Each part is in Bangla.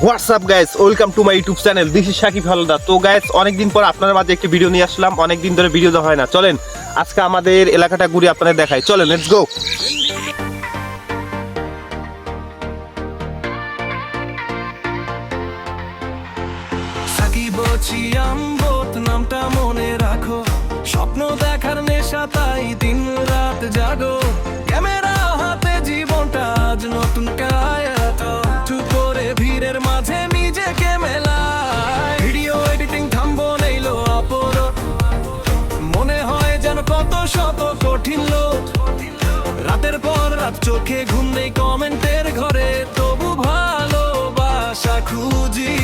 WhatsApp guys, welcome to my YouTube channel. This is Shakib Haldar. তো গাইস, অনেকদিন পর আপনাদের মাঝে একটি ভিডিও নিয়ে আসলাম। অনেকদিন ধরে ভিডিও দেওয়া হয় না। চলেন আজকে আমাদের এলাকাটা ঘুরে আপনাদের দেখাই। চলেন, লেটস গো। সাকিব চিয়াম্বত নামটা মনে রাখো, স্বপ্ন দেখার নেশা তাই দিন রাত জাগো। ক্যামেরা হাতে জীবনটা আজ নতুন কায়াত, চুপ করে ভিড়ের মাঝে নিজেকে মেলায়। ভিডিও এডিটিং থামবো নেইলো অপরোধ, মনে হয় যেন কত শত কঠিন লোক। রাতের পর রাত চোখে ঘুম নেই কমেন্টের ঘরে, তবু ভালোবাসা খুঁজি।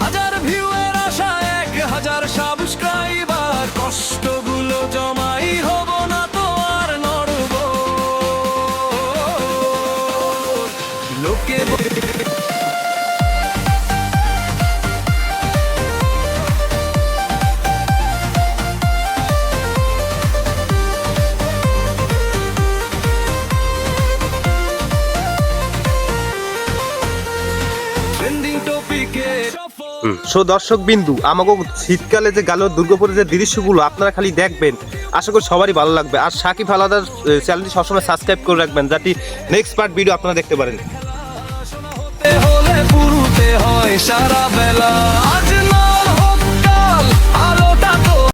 হাজার ভিউয়ের আশায় 1000 সাবস্ক্রাইবার, কষ্টগুলো জমাই হব না তো আর নড়ব। লোকে ট্রেন্ডিং টপিকে সো দর্শক বিন্দু, আমাকে শীতকালে যে গেল দুর্গাপুরের যে দৃশ্যগুলো আপনারা খালি দেখবেন, আশা করি সবারই ভালো লাগবে। আর শাকিব হালদার চ্যানেলটি সবসময় সাবস্ক্রাইব করে রাখবেন, যাতে নেক্সট পার্ট ভিডিও আপনারা দেখতে পারেন। হলে পুরুতে হয় সারা বেলা। আজ না